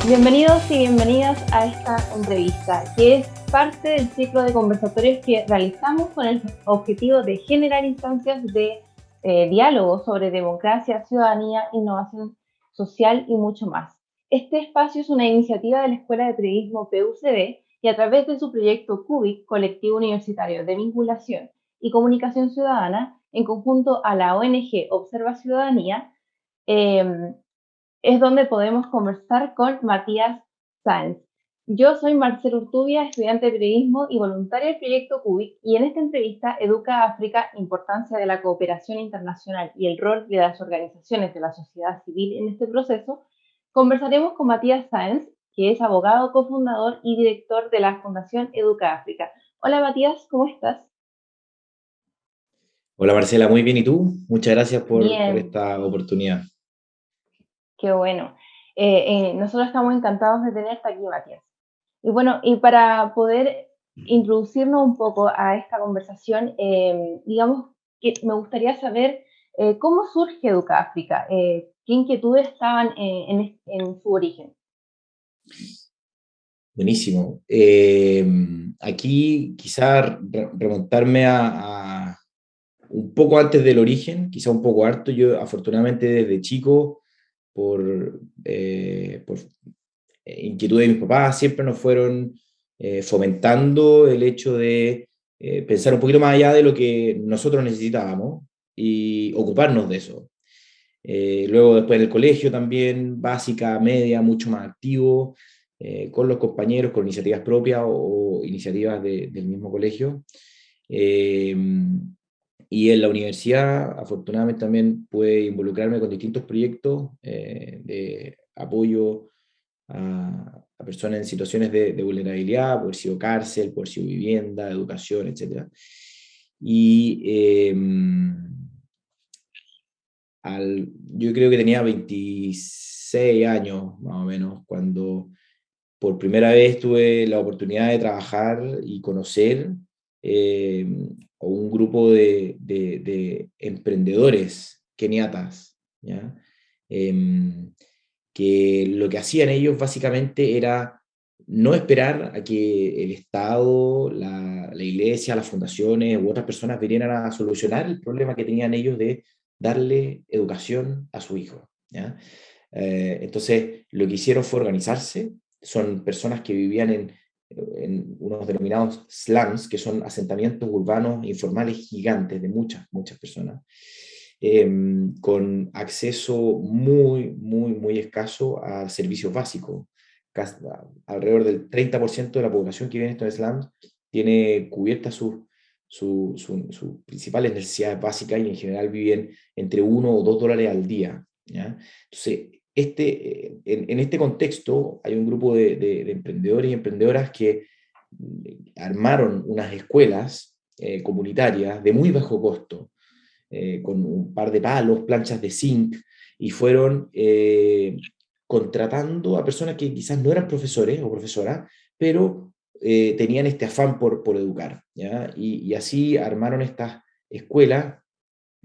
Bienvenidos y bienvenidas a esta entrevista, que es parte del ciclo de conversatorios que realizamos con el objetivo de generar instancias de diálogo sobre democracia, ciudadanía, innovación social y mucho más. Este espacio es una iniciativa de la Escuela de Periodismo PUCD y a través de su proyecto CUBIC, Colectivo Universitario de Vinculación y Comunicación Ciudadana, en conjunto a la ONG Observa Ciudadanía, eh, es donde podemos conversar con Matías Sáenz. Yo soy Marcela Urtubia, estudiante de periodismo y voluntaria del proyecto CUBIC, y en esta entrevista Educa África, importancia de la cooperación internacional y el rol de las organizaciones de la sociedad civil en este proceso, conversaremos con Matías Sáenz, que es abogado, cofundador y director de la Fundación Educa África. Hola Matías, ¿cómo estás? Hola Marcela, muy bien. ¿Y tú? Muchas gracias por Bien, esta oportunidad. qué bueno. Nosotros estamos encantados de tenerte aquí, Matías. Y bueno, y para poder introducirnos un poco a esta conversación, digamos que me gustaría saber cómo surge Educa África, qué inquietudes estaban en su origen. Buenísimo. Aquí quizá remontarme a un poco antes del origen, quizá un poco harto. Yo afortunadamente desde chico, por inquietud de mis papás, siempre nos fueron fomentando el hecho de pensar un poquito más allá de lo que nosotros necesitábamos y ocuparnos de eso. Luego después del colegio también, básica, media, mucho más activo, con los compañeros, con iniciativas propias o iniciativas del mismo colegio. Eh, y en la universidad, afortunadamente, también pude involucrarme con distintos proyectos de apoyo a personas en situaciones de vulnerabilidad, por sido cárcel, por sido vivienda, educación, etc. Y yo creo que tenía 26 años más o menos cuando por primera vez tuve la oportunidad de trabajar y conocer eh, a un grupo de emprendedores keniatas, ¿ya? Em, que lo que hacían ellos básicamente era no esperar a que el Estado, la iglesia, las fundaciones u otras personas vinieran a solucionar el problema que tenían ellos de darle educación a su hijo, ¿ya? Entonces, lo que hicieron fue organizarse. Son personas que vivían en unos denominados slums, que son asentamientos urbanos informales gigantes de muchas, muchas personas, con acceso muy, muy, muy escaso a servicios básicos. Alrededor del 30% de la población que vive en estos slums tiene cubiertas sus principales necesidades básicas y en general viven entre $1 o $2 al día, ¿ya? Entonces, en este contexto hay un grupo de emprendedores y emprendedoras que armaron unas escuelas comunitarias de muy bajo costo, con un par de palos, planchas de zinc, y fueron contratando a personas que quizás no eran profesores o profesoras, pero tenían este afán por educar, ¿ya? Y así armaron estas escuelas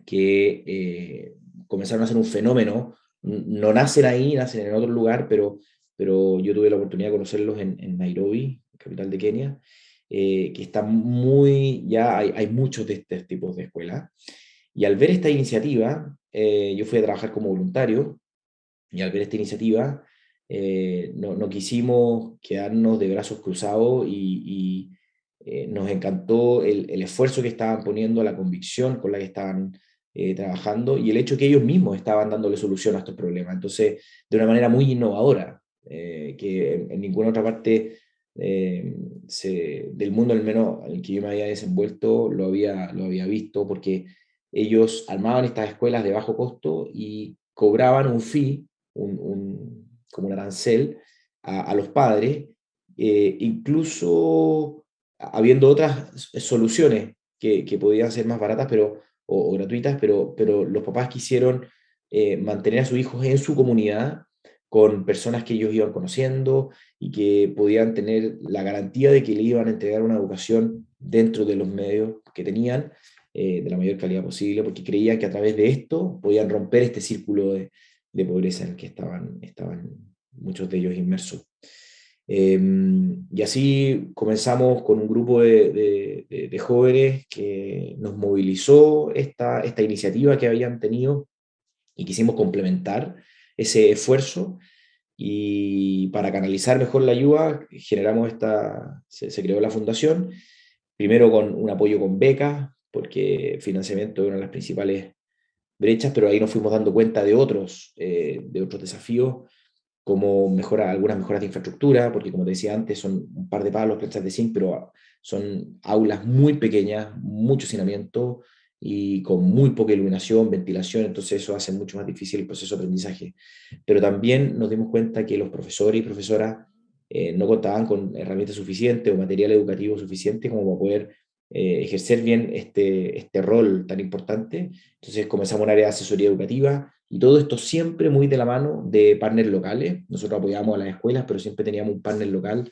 que comenzaron a ser un fenómeno. No nacen ahí, nacen en otro lugar, pero yo tuve la oportunidad de conocerlos en Nairobi, capital de Kenia, que está muy, ya hay muchos de estos tipos de escuelas. Y al ver esta iniciativa, yo fui a trabajar como voluntario, y al ver esta iniciativa, no quisimos quedarnos de brazos cruzados y nos encantó el esfuerzo que estaban poniendo, la convicción con la que estaban trabajando y el hecho que ellos mismos estaban dándole solución a estos problemas. Entonces, de una manera muy innovadora, que en ninguna otra parte del mundo, al menos en el que yo me había desenvuelto, lo había visto, porque ellos armaban estas escuelas de bajo costo y cobraban un fee, como un arancel, a los padres, incluso habiendo otras soluciones que podían ser más baratas o gratuitas, pero los papás quisieron mantener a sus hijos en su comunidad con personas que ellos iban conociendo y que podían tener la garantía de que le iban a entregar una educación dentro de los medios que tenían, de la mayor calidad posible, porque creían que a través de esto podían romper este círculo de pobreza en el que estaban muchos de ellos inmersos. Y así comenzamos con un grupo de jóvenes que nos movilizó esta iniciativa que habían tenido y quisimos complementar ese esfuerzo y para canalizar mejor la ayuda generamos se creó la fundación, primero con un apoyo con becas, porque financiamiento es una de las principales brechas, pero ahí nos fuimos dando cuenta de otros desafíos como algunas mejoras de infraestructura, porque como te decía antes, son un par de palos, planchas de zinc, pero son aulas muy pequeñas, mucho hacinamiento y con muy poca iluminación, ventilación, entonces eso hace mucho más difícil el proceso de aprendizaje. Pero también nos dimos cuenta que los profesores y profesoras no contaban con herramientas suficientes o material educativo suficiente como para poder ejercer bien este rol tan importante. Entonces comenzamos un área de asesoría educativa y todo esto siempre muy de la mano de partners locales. Nosotros apoyábamos a las escuelas, pero siempre teníamos un partner local.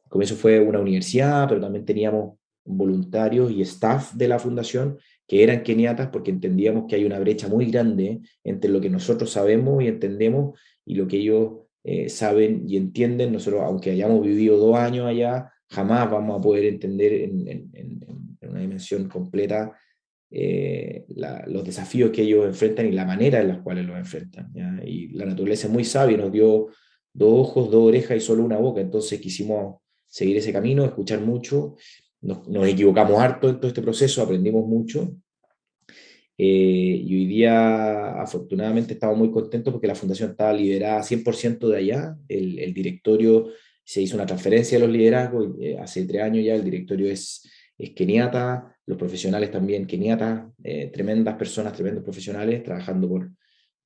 Como eso fue una universidad, pero también teníamos voluntarios y staff de la fundación que eran keniatas porque entendíamos que hay una brecha muy grande entre lo que nosotros sabemos y entendemos y lo que ellos saben y entienden. Nosotros, aunque hayamos vivido 2 años allá, jamás vamos a poder entender en una dimensión completa los desafíos que ellos enfrentan y la manera en la cuales los enfrentan, ¿ya? Y la naturaleza es muy sabia, nos dio 2 ojos, 2 orejas y solo una boca, entonces quisimos seguir ese camino, escuchar mucho, nos equivocamos harto en todo este proceso, aprendimos mucho, y hoy día afortunadamente estamos muy contentos porque la fundación estaba liderada 100% de allá, el directorio se hizo una transferencia de los liderazgos, y, hace 3 años ya el directorio es keniata, los profesionales también keniatas, tremendas personas, tremendos profesionales trabajando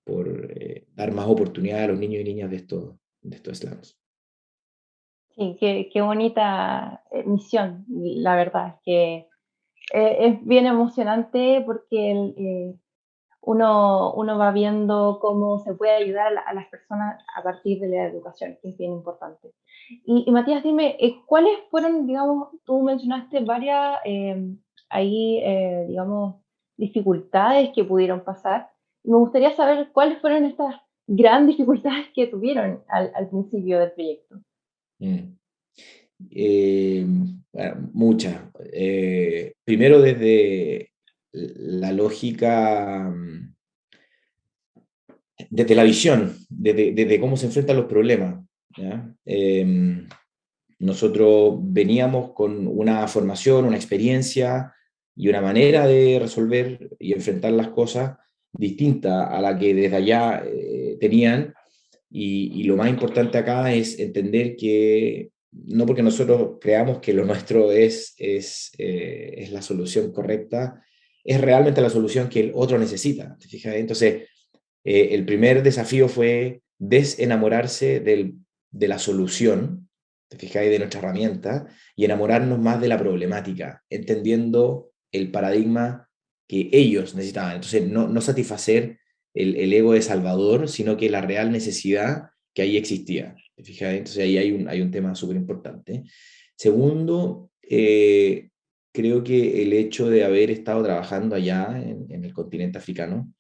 por dar más oportunidades a los niños y niñas de estos slums. Sí, qué bonita misión, la verdad, es que es bien emocionante porque uno va viendo cómo se puede ayudar a las personas a partir de la educación, que es bien importante. Y Matías, dime, ¿cuáles fueron, digamos, tú mencionaste varias ahí, digamos, dificultades que pudieron pasar? Me gustaría saber cuáles fueron estas grandes dificultades que tuvieron al principio del proyecto. Mm. Eh, bueno, muchas. Primero desde la lógica, desde la visión, desde cómo se enfrentan los problemas, ¿ya? Nosotros veníamos con una formación, una experiencia y una manera de resolver y enfrentar las cosas distinta a la que desde allá tenían. Y lo más importante acá es entender que no porque nosotros creamos que lo nuestro es la solución correcta, es realmente la solución que el otro necesita. ¿Te fijas? Entonces, el primer desafío fue desenamorarse de la solución, te fijáis, de nuestra herramienta, y enamorarnos más de la problemática, entendiendo el paradigma que ellos necesitaban. Entonces, no satisfacer el ego de Salvador, sino que la real necesidad que ahí existía. ¿Te fijas? Entonces, ahí hay un tema súper importante. Segundo, creo que el hecho de haber estado trabajando allá en el continente africano,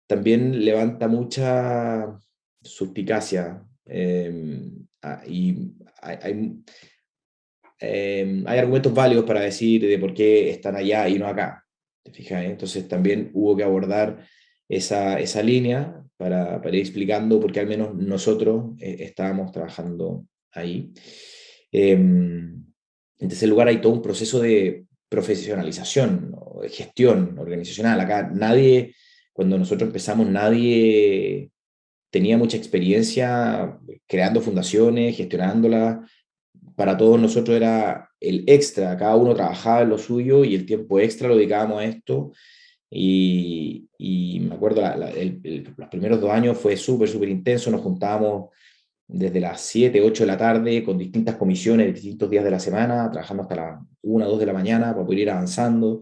también levanta mucha suspicacia y hay argumentos válidos para decir de por qué están allá y no acá. ¿Te fijas? Entonces también hubo que abordar esa línea para ir explicando por qué al menos nosotros estábamos trabajando ahí. En tercer lugar, hay todo un proceso de profesionalización, ¿no? De gestión organizacional. Acá cuando nosotros empezamos, nadie tenía mucha experiencia creando fundaciones, gestionándolas. Para todos nosotros era el extra, cada uno trabajaba en lo suyo y el tiempo extra lo dedicábamos a esto. Y me acuerdo, los primeros 2 años fue súper, súper intenso, nos juntábamos desde las 7 8 de la tarde con distintas comisiones, distintos días de la semana, trabajando hasta las 1 2 de la mañana para poder ir avanzando.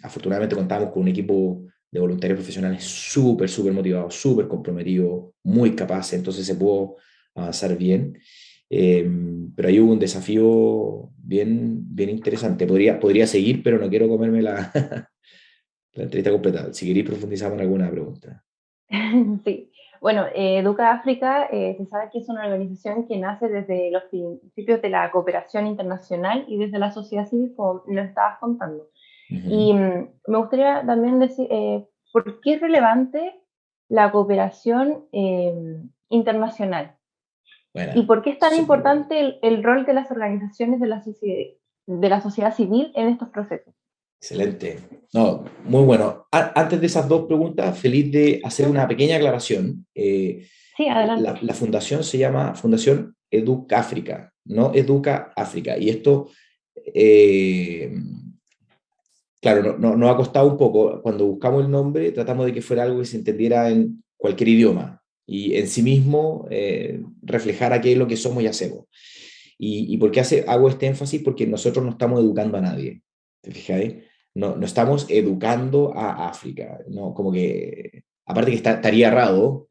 Afortunadamente contamos con un equipo de voluntarios profesionales súper, súper motivados, súper comprometidos, muy capaces, entonces se pudo avanzar bien. Pero ahí hubo un desafío bien, bien interesante. Podría seguir, pero no quiero comerme la entrevista completa. Si queréis profundizamos en alguna pregunta. Sí. Bueno, Educa África se sabe que es una organización que nace desde los principios de la cooperación internacional y desde la sociedad civil, como lo estabas contando. Ujú. Y me gustaría también decir, ¿por qué es relevante la cooperación internacional? ¿Y Buena, por qué es tan súper buena. importante el rol de las organizaciones de la sociedad civil en estos procesos? Excelente. No, muy bueno. Antes de esas dos preguntas, feliz de hacer una pequeña aclaración. Sí, adelante. La fundación se llama Fundación Educa África, no Educa África. Y esto, eh, claro, nos ha costado un poco. Cuando buscamos el nombre, tratamos de que fuera algo que se entendiera en cualquier idioma y en sí mismo reflejara qué es lo que somos y hacemos. ¿Y por qué hago este énfasis? Porque nosotros no estamos educando a nadie, ¿te fijáis? No estamos educando a África, ¿no? Como que, aparte que estaría errado,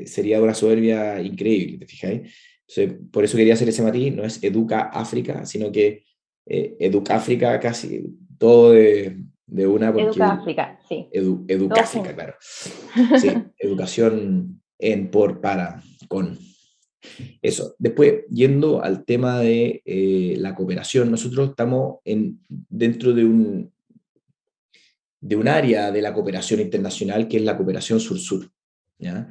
sería una soberbia increíble, ¿te fijáis? Entonces, por eso quería hacer ese matiz, no es educa África, sino que educa África casi todo de una, porque Educa África, sí, educa todo África, junto. claro. Sí, educación en, por, para, con. Eso. Después, yendo al tema de la cooperación, nosotros estamos dentro de un área de la cooperación internacional que es la cooperación sur-sur. ¿Ya?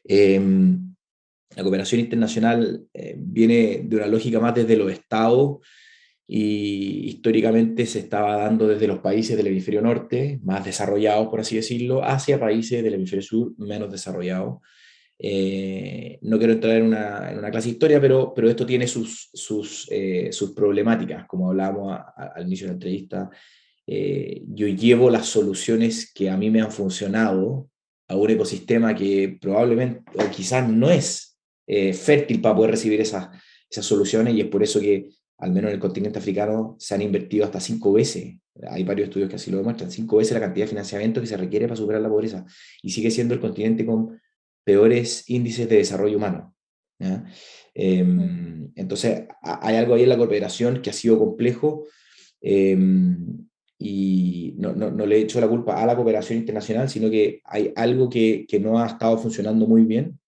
La cooperación internacional viene de una lógica más desde los estados y históricamente se estaba dando desde los países del hemisferio norte, más desarrollados, por así decirlo, hacia países del hemisferio sur, menos desarrollados. No quiero entrar en una clase de historia, pero esto tiene sus problemáticas, como hablábamos al inicio de la entrevista. Yo llevo las soluciones que a mí me han funcionado a un ecosistema que probablemente o quizás no es fértil para poder recibir esas soluciones, y es por eso que al menos en el continente africano se han invertido hasta 5 veces. Hay varios estudios que así lo demuestran, 5 veces la cantidad de financiamiento que se requiere para superar la pobreza, y sigue siendo el continente con peores índices de desarrollo humano. ¿Ya? Entonces, hay algo ahí en la cooperación que ha sido complejo, y no le he hecho la culpa a la cooperación internacional, sino que hay algo que no ha estado funcionando muy bien,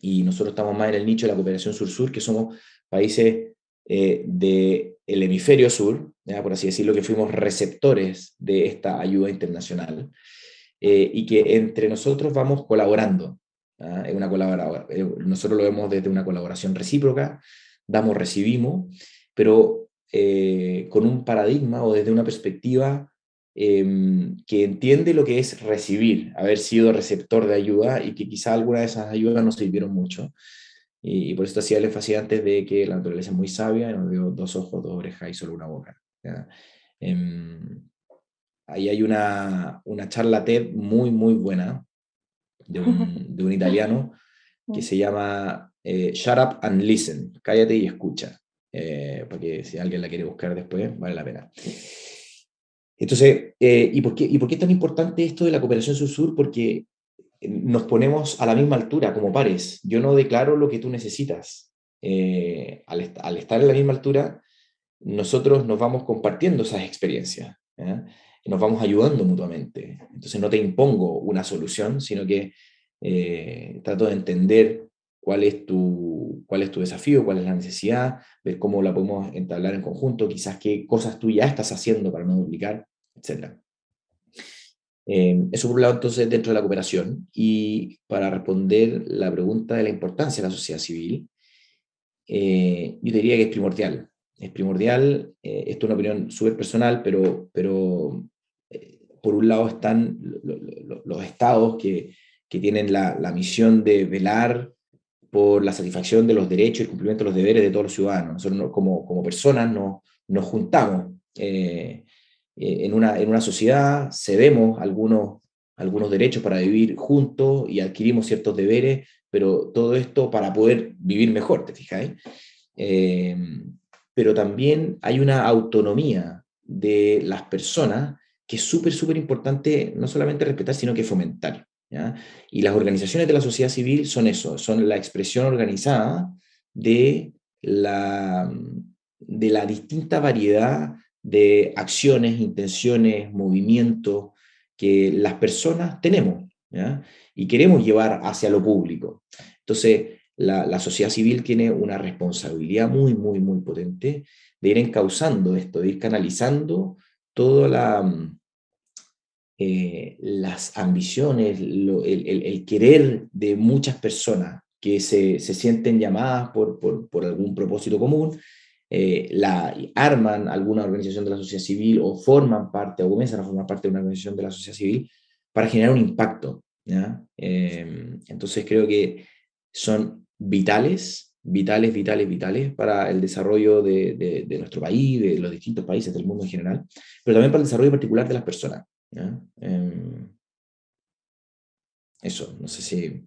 y nosotros estamos más en el nicho de la cooperación sur-sur, que somos países del hemisferio sur, ¿ya? Por así decirlo, que fuimos receptores de esta ayuda internacional, y que entre nosotros vamos colaborando. ¿Ah? Es una nosotros lo vemos desde una colaboración recíproca, damos, recibimos, pero con un paradigma o desde una perspectiva que entiende lo que es recibir, haber sido receptor de ayuda, y que quizá alguna de esas ayudas nos sirvieron mucho. Y por eso hacía el énfasis antes de que la naturaleza es muy sabia y nos dio 2 ojos, 2 orejas y solo una boca. ¿Ya? Em, Ahí hay una charla TED muy, muy buena de un italiano que se llama Shut Up and Listen, cállate y escucha, porque si alguien la quiere buscar después, vale la pena. Entonces, ¿y por qué es tan importante esto de la cooperación sur-sur? Porque nos ponemos a la misma altura como pares. Yo no declaro lo que tú necesitas. Al estar en la misma altura, nosotros nos vamos compartiendo esas experiencias, ¿ya? Y nos vamos ayudando mutuamente. Entonces no te impongo una solución, sino que trato de entender cuál es tu desafío, cuál es la necesidad, ver cómo la podemos entablar en conjunto, quizás qué cosas tú ya estás haciendo para no duplicar, etcétera. Eso por un lado, entonces, dentro de la cooperación. Y para responder la pregunta de la importancia de la sociedad civil, yo diría que es primordial. Es primordial, esto es una opinión súper personal, pero por un lado están los estados que tienen la misión de velar por la satisfacción de los derechos y el cumplimiento de los deberes de todos los ciudadanos. Nosotros como personas nos juntamos en una sociedad, cedemos algunos derechos para vivir juntos y adquirimos ciertos deberes, pero todo esto para poder vivir mejor, ¿te fijáis? Eh, pero también hay una autonomía de las personas que es súper, súper importante no solamente respetar, sino que fomentar. ¿Ya? Y las organizaciones de la sociedad civil son eso, son la expresión organizada de la distinta variedad de acciones, intenciones, movimientos que las personas tenemos. ¿ya? Y queremos llevar hacia lo público. Entonces, la sociedad civil tiene una responsabilidad muy, muy, muy potente de ir encauzando esto, de ir canalizando toda las ambiciones, el querer de muchas personas que se sienten llamadas por algún propósito común, arman alguna organización de la sociedad civil o forman parte o comienzan a formar parte de una organización de la sociedad civil para generar un impacto, ¿ya? Entonces creo que son vitales, vitales, vitales, vitales para el desarrollo de nuestro país, de los distintos países del mundo en general, pero también para el desarrollo particular de las personas, ¿ya? Eso, no sé si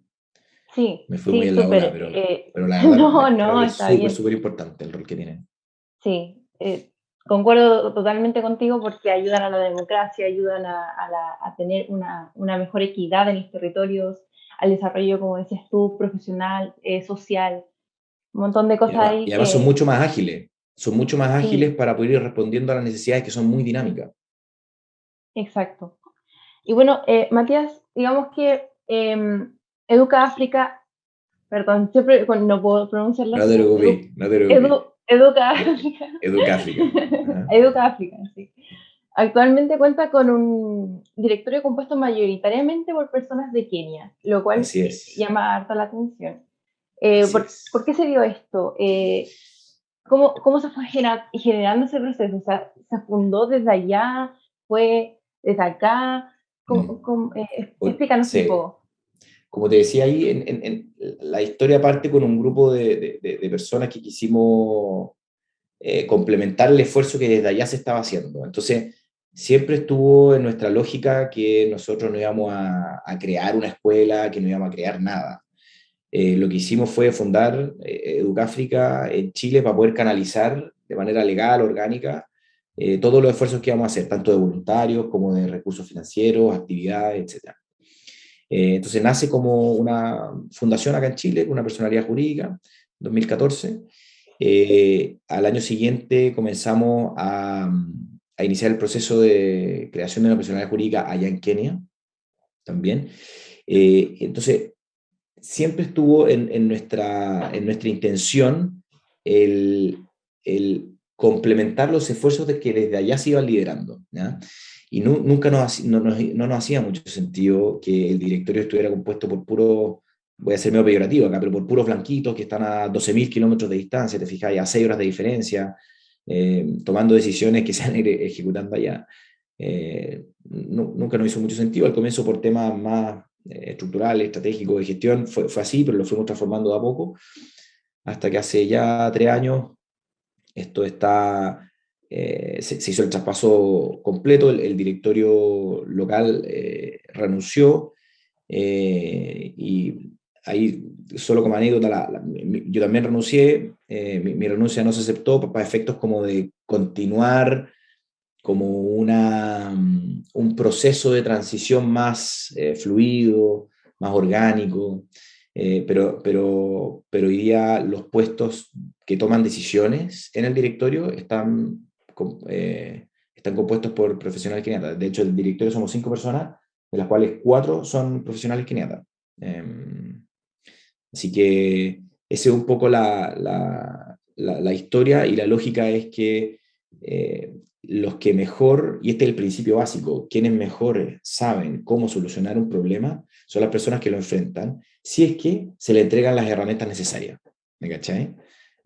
Sí, me fui muy sí, en la bola, súper. pero la verdad No, creo no, que es está súper, bien. súper importante el rol que tienen. Sí, concuerdo totalmente contigo porque ayudan a la democracia, ayudan a tener una mejor equidad en los territorios, al desarrollo, como decías tú, profesional, social, un montón de cosas Y ahí además que son mucho más ágiles sí, para poder ir respondiendo a las necesidades que son muy dinámicas. exacto. Y bueno, Matías, digamos que Educa África, perdón, siempre no puedo pronunciarlo No así te como preocupes, no te preocupes. Educa E- África, Educa África. Ajá. Educa África, sí. Actualmente cuenta con un directorio compuesto mayoritariamente por personas de Kenia, lo cual Así es, llama harta la atención. así ¿Por qué es. se dio esto? ¿Cómo se fue generando ese proceso? O sea, ¿se fundó desde allá? ¿Fue desde acá? Mm. Explícanos un Sí, poco. como te decía ahí, la historia parte con un grupo de personas que quisimos complementar el esfuerzo que desde allá se estaba haciendo. Entonces, siempre estuvo en nuestra lógica que nosotros no íbamos a crear una escuela, que no íbamos a crear nada. Lo que hicimos fue fundar Educáfrica en Chile para poder canalizar de manera legal, orgánica, todos los esfuerzos que íbamos a hacer, tanto de voluntarios como de recursos financieros, actividades, etc. Entonces nace como una fundación acá en Chile, con una personalidad jurídica, 2014. Al año siguiente comenzamos a iniciar el proceso de creación de una personalidad jurídica allá en Kenia también. Entonces, siempre estuvo en nuestra intención el, el complementar los esfuerzos de que desde allá se iban liderando, ¿ya? Y nunca no nos hacía mucho sentido que el directorio estuviera compuesto por puro, voy a ser medio peyorativo acá, pero por puros blanquitos que están a 12.000 kilómetros de distancia, te fijas, a 6 horas de diferencia, tomando decisiones que se han ido ejecutando allá. Nunca nos hizo mucho sentido, al comienzo por temas más estructural, estratégico, de gestión, fue así, pero lo fuimos transformando de a poco, hasta que hace ya 3 años esto se hizo el traspaso completo, el directorio local renunció, y ahí, solo como anécdota, yo también renuncié, mi renuncia no se aceptó para efectos como de continuar como un proceso de transición más fluido, más orgánico, pero hoy día los puestos que toman decisiones en el directorio están compuestos por profesionales keniatas. De hecho, el directorio somos 5 personas, de las cuales 4 son profesionales keniatas. Así que esa es un poco la historia, y la lógica es que los que mejor, y este es el principio básico, quienes mejor saben cómo solucionar un problema son las personas que lo enfrentan, si es que se le entregan las herramientas necesarias. ¿Me cachai?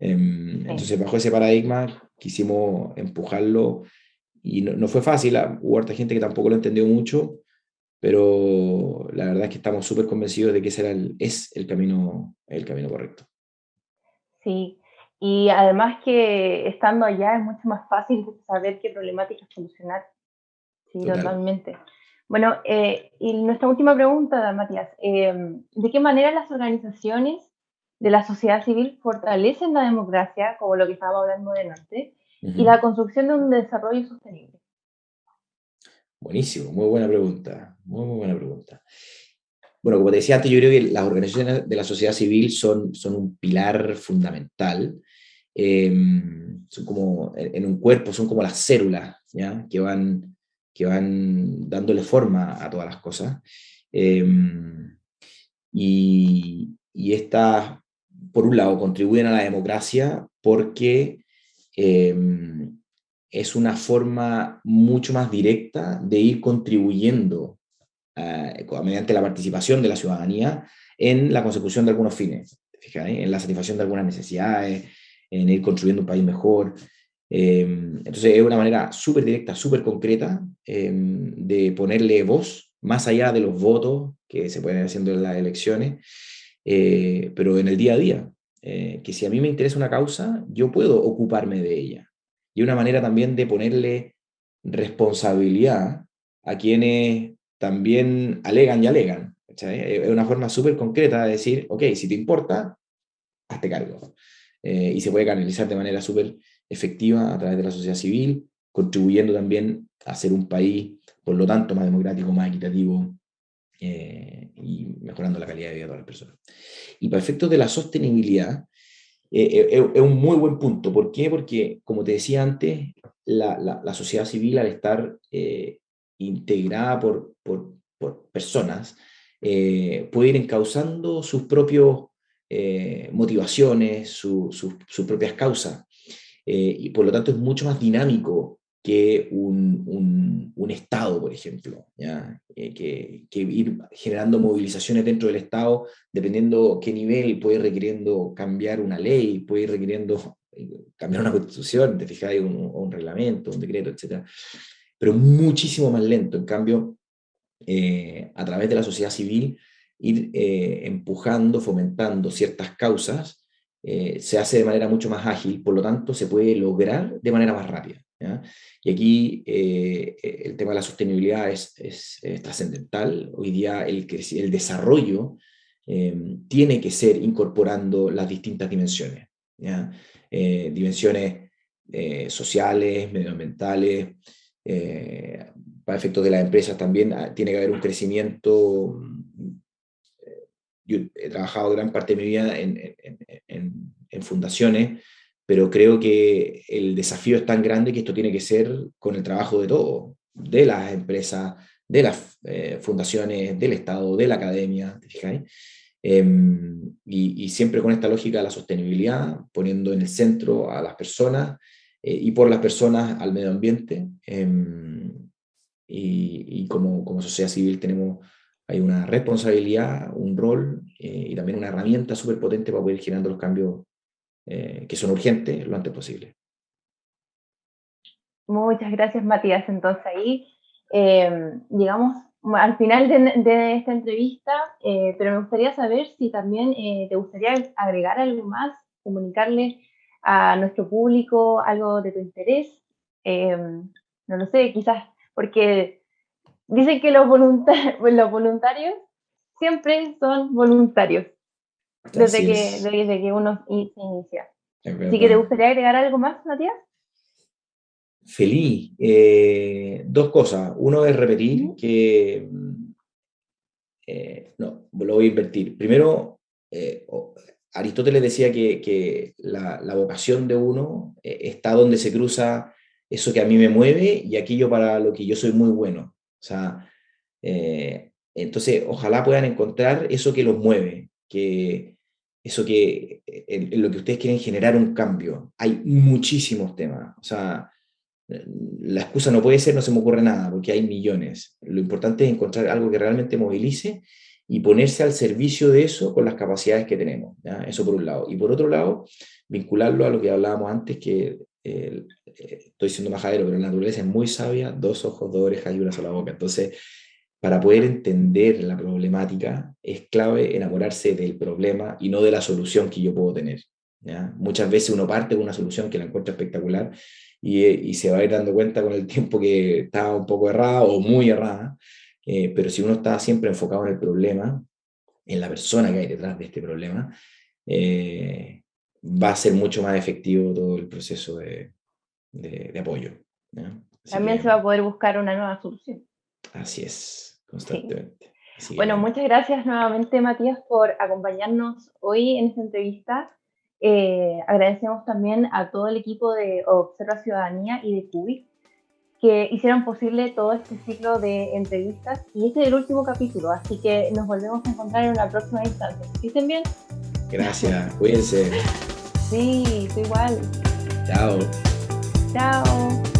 Sí. Entonces, bajo ese paradigma, quisimos empujarlo, y no fue fácil. Hubo harta gente que tampoco lo entendió mucho, pero la verdad es que estamos súper convencidos de que ese es el camino correcto. Sí, y además que estando allá es mucho más fácil saber qué problemáticas solucionar. Sí, Total. totalmente. Bueno, y nuestra última pregunta, Matías, ¿de qué manera las organizaciones de la sociedad civil fortalecen la democracia, como lo que estábamos hablando delante, y Ujú. la construcción de un desarrollo sostenible? Buenísimo, muy buena pregunta, muy, muy buena pregunta. Bueno, como te decía antes, yo creo que las organizaciones de la sociedad civil son un pilar fundamental. Eh, Son como, en un cuerpo, son como las células, ¿ya? Que van dándole forma a todas las cosas. Y estas, por un lado, contribuyen a la democracia porque es una forma mucho más directa de ir contribuyendo mediante la participación de la ciudadanía en la consecución de algunos fines, ¿te fijas? En la satisfacción de algunas necesidades, en ir construyendo un país mejor. Entonces es una manera súper directa, súper concreta de ponerle voz, más allá de los votos que se pueden ir haciendo en las elecciones, pero en el día a día. Que si a mí me interesa una causa, yo puedo ocuparme de ella. Y una manera también de ponerle responsabilidad a quienes también alegan y alegan. ¿Cachai? Es una forma súper concreta de decir, ok, si te importa, hazte cargo. Y se puede canalizar de manera súper efectiva a través de la sociedad civil, contribuyendo también a ser un país, por lo tanto, más democrático, más equitativo, y mejorando la calidad de vida de todas las personas. Y para efectos de la sostenibilidad, es un muy buen punto. ¿Por qué? Porque, como te decía antes, la sociedad civil, al estar integrada por personas, puede ir encauzando sus propios motivaciones, sus propias causas, y por lo tanto es mucho más dinámico que un Estado, por ejemplo, ¿ya? Que ir generando movilizaciones dentro del Estado, dependiendo qué nivel, puede ir requiriendo cambiar una ley, puede ir requiriendo cambiar una constitución, te fijas, un reglamento, un decreto, etc. Pero muchísimo más lento. En cambio, a través de la sociedad civil, ir empujando, fomentando ciertas causas, se hace de manera mucho más ágil, por lo tanto se puede lograr de manera más rápida, ¿ya? Y aquí el tema de la sostenibilidad es trascendental. Hoy día el desarrollo tiene que ser incorporando las distintas dimensiones, ¿ya? Dimensiones sociales, medioambientales, eh, para efectos de las empresas también tiene que haber un crecimiento. Yo he trabajado gran parte de mi vida en fundaciones, pero creo que el desafío es tan grande que esto tiene que ser con el trabajo de todos, de las empresas, de las fundaciones, del Estado, de la academia, ¿te fijáis? Y siempre con esta lógica de la sostenibilidad, poniendo en el centro a las personas y por las personas al medio ambiente. Y como sociedad civil tenemos hay una responsabilidad, un rol y también una herramienta súper potente para poder ir generando los cambios que son urgentes lo antes posible. Muchas gracias, Matías. Entonces ahí llegamos al final de esta entrevista, pero me gustaría saber si también te gustaría agregar algo más, comunicarle a nuestro público algo de tu interés. No lo sé, quizás, porque dicen que los voluntarios siempre son voluntarios Así es, desde que uno se inicia. es Así que te verdad. gustaría agregar algo más, Matías. Feliz. Dos cosas. Uno es repetir Ujú. que, no, lo voy a invertir. Primero, Aristóteles decía que la vocación de uno está donde se cruza eso que a mí me mueve y aquello para lo que yo soy muy bueno. O sea, entonces, ojalá puedan encontrar eso que los mueve, eso que en lo que ustedes quieren generar un cambio. Hay muchísimos temas. O sea, la excusa no puede ser no se me ocurre nada, porque hay millones. Lo importante es encontrar algo que realmente movilice y ponerse al servicio de eso con las capacidades que tenemos, ¿ya? Eso por un lado. Y por otro lado, vincularlo a lo que hablábamos antes, que estoy siendo majadero, pero la naturaleza es muy sabia, dos ojos, dos orejas y una sola boca. Entonces, para poder entender la problemática, es clave enamorarse del problema y no de la solución que yo puedo tener, ¿ya? Muchas veces uno parte con una solución que la encuentra espectacular y se va a ir dando cuenta con el tiempo que está un poco errada o muy errada, pero si uno está siempre enfocado en el problema, en la persona que hay detrás de este problema, va a ser mucho más efectivo todo el proceso de apoyo, ¿ya? Así También que se va a poder buscar una nueva solución. así es, Sí. constantemente. Así Bueno, que muchas gracias nuevamente, Matías, por acompañarnos hoy en esta entrevista. Agradecemos también a todo el equipo de Observa Ciudadanía y de CUBIC que hicieron posible todo este ciclo de entrevistas. Y este es el último capítulo, así que nos volvemos a encontrar en una próxima instancia. ¿Que estén bien? Gracias, cuídense. Sí, tú igual. Chao. Chao.